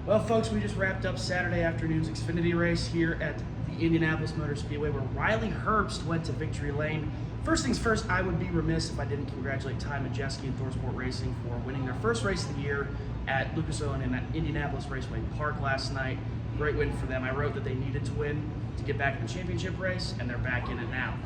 Well, folks, we just wrapped up Saturday afternoon's Xfinity race here at the Indianapolis Motor Speedway, where Riley Herbst went to victory lane. First things first, I would be remiss if I didn't congratulate Ty Majeski and ThorSport Racing for winning their first race of the year at Lucas Oil and Indianapolis Raceway Park last night. Great win for them. I wrote that they needed to win to get back in the championship race, and they're back in it now.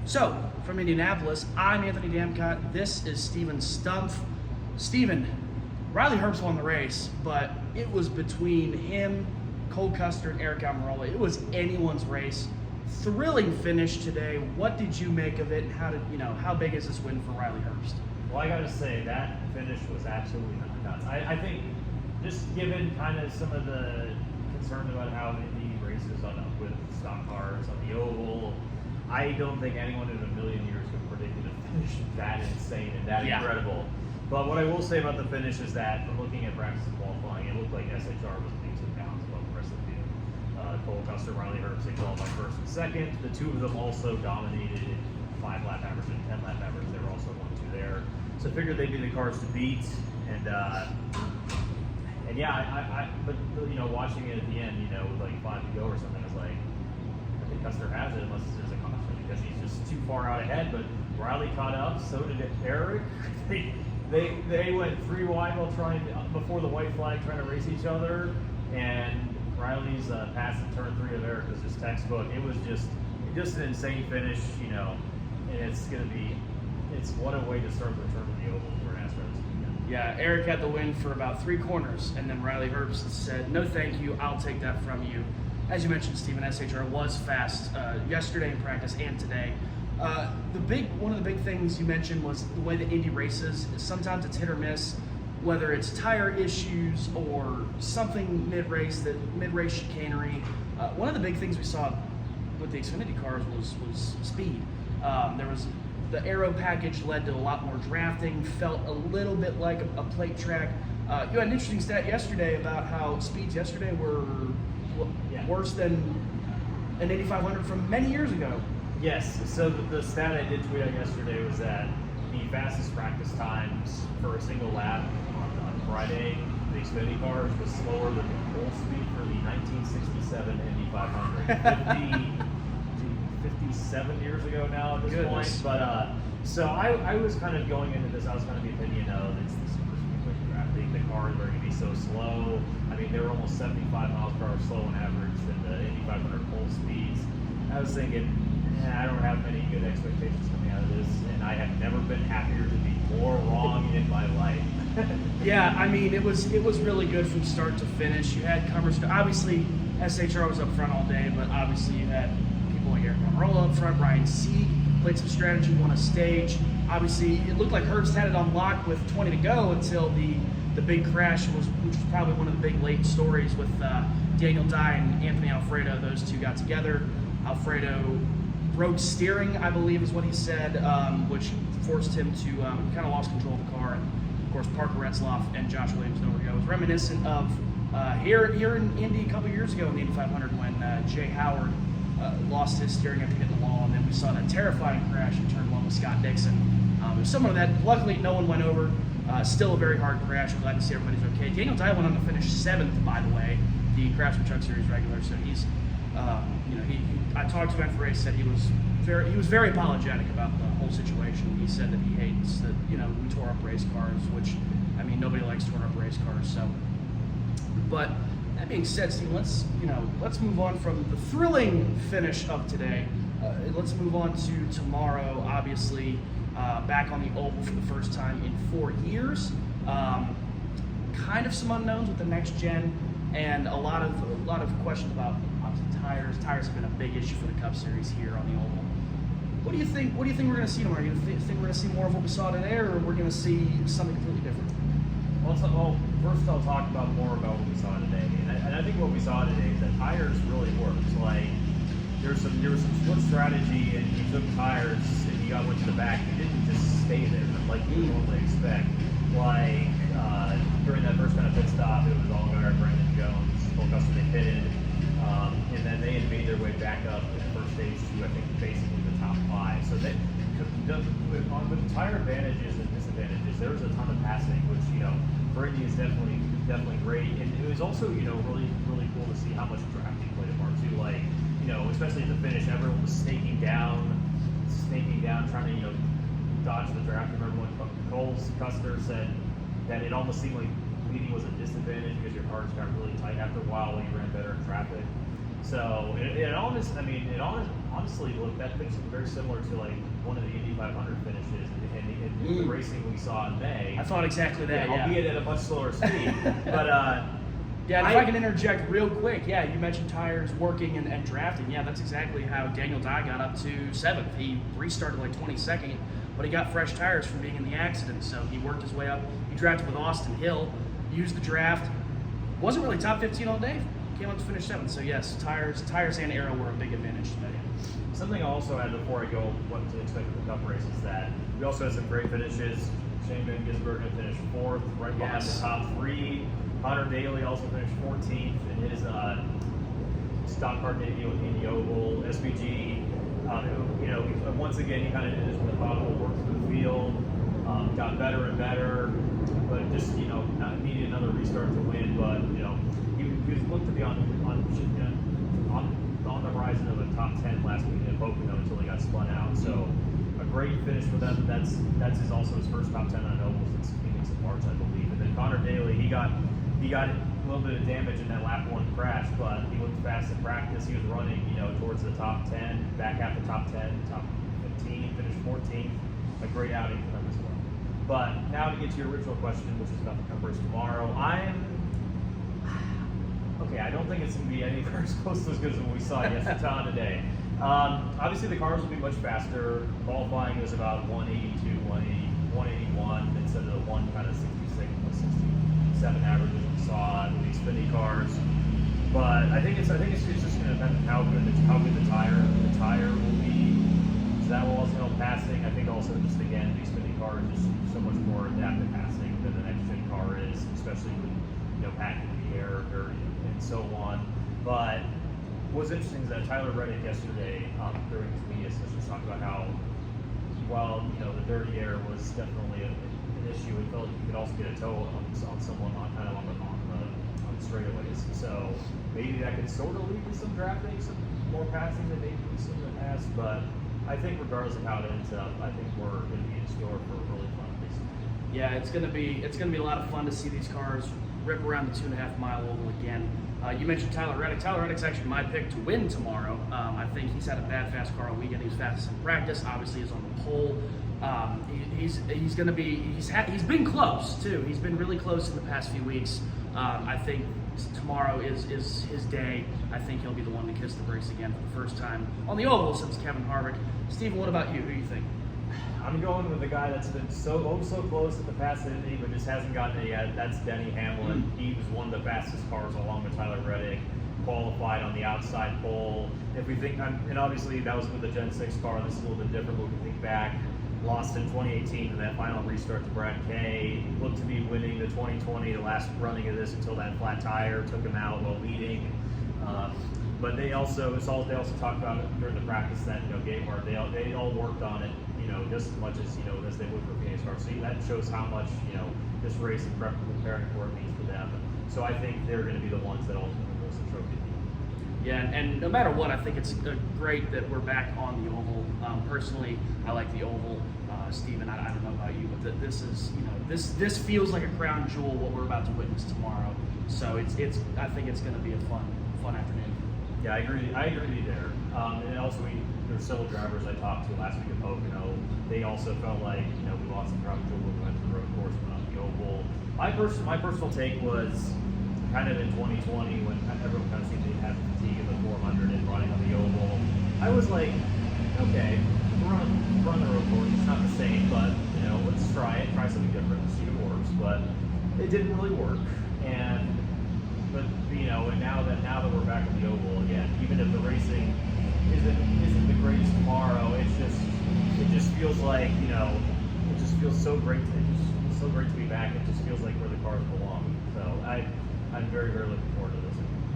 So, from Indianapolis, I'm Anthony Damcott. This is Steven Stumpf. Steven, Riley Herbst won the race, but it was between him, Cole Custer, and Eric Almirola. It was anyone's race. Thrilling finish today. What did you make of it? And how big is this win for Riley Herbst? Well, I got to say that finish was absolutely nuts. I think just given kind of some of the concerns about how Indy races with stock cars on the oval, I don't think anyone in a million years could have predicted a finish that insane and that incredible. But what I will say about the finish is that from looking at practice and qualifying, it looked like SHR was leaps and bounds above the rest of the field. Cole Custer, Riley Herbst, they qualified first and second. The two of them also dominated in 5-lap average and 10-lap average. They were also 1-2 there. So I figured they'd be the cars to beat. And yeah, but watching it at the end, with like 5 to go or something, I was like, I think Custer has it unless there's a caution because he's just too far out ahead. But Riley caught up, so did Eric. They went 3 wide while before the white flag, trying to race each other, and Riley's pass in turn 3 of Eric was just textbook. It was just an insane finish, and it's what a way to start the return to the oval for NASCAR this weekend. Yeah, Eric had the win for about 3 corners, and then Riley Herbst said, "No, thank you. I'll take that from you." As you mentioned, Stephen, SHR was fast yesterday in practice and today. One of the big things you mentioned was the way that Indy races. Sometimes it's hit or miss, whether it's tire issues or something mid-race chicanery. One of the big things we saw with the Xfinity cars was speed. The aero package led to a lot more drafting, felt a little bit like a plate track. You had an interesting stat yesterday about how speeds yesterday were worse than an 8500 from many years ago. Yes, so the stat I did tweet out yesterday was that the fastest practice times for a single lap on Friday, the Xfinity cars, was slower than the full speed for the 1967 Indy 500. 57 years ago now at this point. But so I was kind of going into this, I was kind of the opinion of it's the super speedway drafting. The cars are going to be so slow. I mean, they were almost 75 miles per hour slow on average than the Indy 500 full speeds. I was thinking, I don't have many good expectations coming out of this, and I have never been happier to be more wrong in my life. Yeah, I mean, it was really good from start to finish. You had covers. Obviously, SHR was up front all day, but obviously you had people like Eric Almirola up front. Ryan Sieg played some strategy, won a stage. Obviously, it looked like Herbst had it on lock with 20 to go until the big crash, which was probably one of the big late stories with Daniel Dye and Anthony Alfredo. Those two got together. Alfredo broke steering, I believe is what he said, which forced him to kind of lost control of the car. And of course, Parker Retzlaff and Josh Williams nowhere to go. It was reminiscent of here in Indy a couple years ago in the Indy 500 when Jay Howard lost his steering after hitting the wall, and then we saw that terrifying crash in turn 1 with Scott Dixon. It was similar to that. Luckily, no one went over. Still a very hard crash. We're glad to see everybody's okay. Daniel Dye went on to finish 7th, by the way, the Craftsman Truck Series regular. So he's, I talked to him after the race. Said he was very apologetic about the whole situation. He said that he hates that we tore up race cars, which I mean nobody likes torn up race cars. So, but that being said, Steve, let's move on from the thrilling finish of today. Let's move on to tomorrow. Obviously, back on the oval for the first time in 4 years. Kind of some unknowns with the next gen, and a lot of questions about obviously tires. Tires have been a big issue for the Cup Series here on the oval. What do you think? What do you think we're going to see tomorrow? You think we're going to see more of what we saw today, or we're going to see something completely different? Well, first I'll talk about more about what we saw today, and I think what we saw today is that tires really worked. Like there was some split strategy, and he took tires and he went to the back. He didn't just stay there like you normally expect. Like during that first kind of pit stop, it was Allgaier, Brandon Jones, Cole Custer, they pitted, and then they had made their way back up in the first stage to I think basically the top 5. So they with tire advantages and disadvantages, there was a ton of passing, which Brittany is definitely great, and it was also really cool to see how much drafting played a part too. Like especially at the finish, everyone was snaking down, trying to dodge the draft. I remember when Cole's Custer said that it almost seemed like leading was a disadvantage because your cars got really tight after a while when you ran better in traffic. So honestly, look, that finish is very similar to like one of the Indy 500 finishes in the racing we saw in May. I thought exactly that. Yeah. Albeit at a much slower speed, but. Yeah, and if I can interject real quick, yeah, you mentioned tires working and drafting. Yeah, that's exactly how Daniel Dye got up to 7th. He restarted like 22nd, but he got fresh tires from being in the accident, so he worked his way up. He drafted with Austin Hill, used the draft. Wasn't really top 15 all day. Came up to finish 7th. So yes, tires and aero were a big advantage today. Something I also had before I go what to expect with the Cup race is that we also had some great finishes. Shane Van Gisbergen finished 4th, right behind the top 3. Hunter Daly also finished 14th in his stock car debut in the Oval. SPG, once again, he kind of did his methodical work through the field, got better and better, but just needed another restart to win. But he was looked to be on the horizon of a top 10 last week in Pocono until he got spun out. So a great finish for them. That's also his first top 10 on Oval since Phoenix in March, I believe. And then Connor Daly, he got a little bit of damage in that lap 1 crash, but he looked fast in practice. He was running, towards the top 10, back half the top 10, top 15, finished 14th. A great outing for them as well. But now to get to your original question, which is about the Cup race tomorrow, I don't think it's going to be anywhere as close to as good as what we saw yesterday today. Obviously, the cars will be much faster. Qualifying was about 182, 181 instead of the 67 average as we saw in these Xfinity cars. But I think it's just going to depend on how good the tire will be. So that will also help passing. I think also just again the Xfinity car is just so much more adaptive passing than the next gen car is, especially with packing the air and so on. But what's interesting is that Tyler Reddick yesterday during his media session talked about how while the dirty air was definitely an issue, it felt like you could also get a toe on someone on the straightaways. So maybe that could sort of lead to some drafting, some more passing than maybe we've seen in the past. But I think regardless of how it ends up, I think we're going to be in store for a really fun race. Yeah, it's gonna be a lot of fun to see these cars rip around the 2.5 mile oval again. You mentioned Tyler Reddick. Tyler Reddick's actually my pick to win tomorrow. I think he's had a bad fast car all weekend. He was fastest in practice. Obviously, he's on the pole. He's been close too. He's been really close in the past few weeks. I think tomorrow is his day. I think he'll be the one to kiss the brakes again for the first time on the oval since Kevin Harvick. Steven, what about you? Who do you think? I'm going with the guy that's been so close at the passivity, but just hasn't gotten it yet. That's Denny Hamlin. He was one of the fastest cars along with Tyler Reddick, qualified on the outside pole. If we think, and obviously that was with the Gen 6 car, this is a little bit different, but we think back, lost in 2018 in that final restart to Brad Kay, looked to be winning the 2020, the last running of this until that flat tire took him out while leading. But they also talked about it during the practice that Gatemark, they all worked on it, just as much as they would for Phoenix cars. So that shows how much this race and preparing for it means for them. So I think they're going to be the ones that ultimately win the trophy. Yeah, and no matter what, I think it's great that we're back on the oval. Personally, I like the oval. Steven, I don't know about you, but this is this feels like a crown jewel what we're about to witness tomorrow. So I think it's going to be a fun afternoon. Yeah, I agree with you there. And also there's several drivers I talked to last week at Pocono. They also felt like we lost some crown jewel when we went to the road course, but on the oval. My personal take was kind of in 2020 when everyone kind of seemed to have fatigue of the 400 and running on the oval. I was like, okay, run the road course. It's not the same, but let's try something different and see if it works. But it didn't really work, and now that we're back at the oval again, even if the racing isn't the greatest tomorrow, it just feels like it just feels so great. It just so great to be back. It just feels like where the cars belong. So I'm very, very looking forward to this.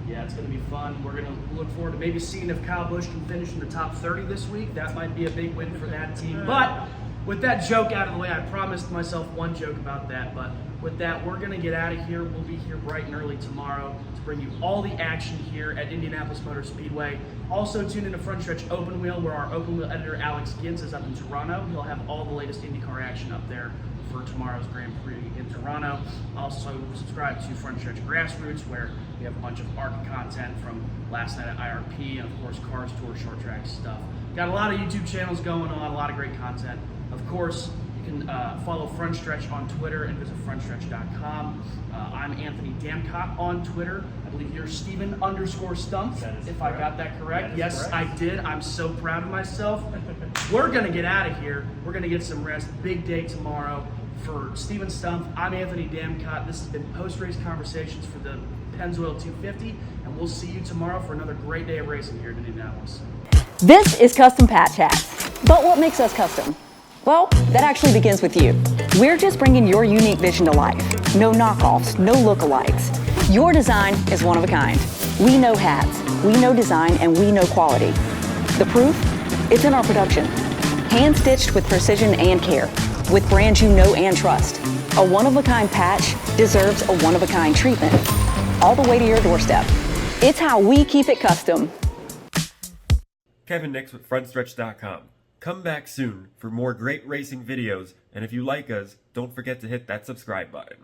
Yeah, it's going to be fun. We're going to look forward to maybe seeing if Kyle Busch can finish in the top 30 this week. That might be a big win for that team. But with that joke out of the way, I promised myself one joke about that. But with that, we're going to get out of here. We'll be here bright and early tomorrow to bring you all the action here at Indianapolis Motor Speedway. Also tune into Frontstretch Open Wheel, where our Open Wheel editor Alex Gintz is up in Toronto. He'll have all the latest IndyCar action up there for tomorrow's Grand Prix in Toronto. Also subscribe to Frontstretch Grassroots, where we have a bunch of ARC content from last night at IRP, and of course Cars Tour short track stuff. Got a lot of YouTube channels going on, a lot of great content. Of course, you can follow Frontstretch on Twitter and visit frontstretch.com. I'm Anthony Damcott on Twitter. I believe you're Steven_Stumpf, if I got that correct. Yes, correct. I did. I'm so proud of myself. We're going to get out of here. We're going to get some rest. Big day tomorrow. For Steven Stumpf, I'm Anthony Damcott. This has been Post-Race Conversations for the Pennzoil 250, and we'll see you tomorrow for another great day of racing here in Indianapolis. This is Custom Patch Hats. But what makes us custom? Well, that actually begins with you. We're just bringing your unique vision to life. No knockoffs, no lookalikes. Your design is one of a kind. We know hats, we know design, and we know quality. The proof? It's in our production. Hand-stitched with precision and care, with brands you know and trust. A one-of-a-kind patch deserves a one-of-a-kind treatment, all the way to your doorstep. It's how we keep it custom. Kevin Nix with Frontstretch.com. Come back soon for more great racing videos, and if you like us, don't forget to hit that subscribe button.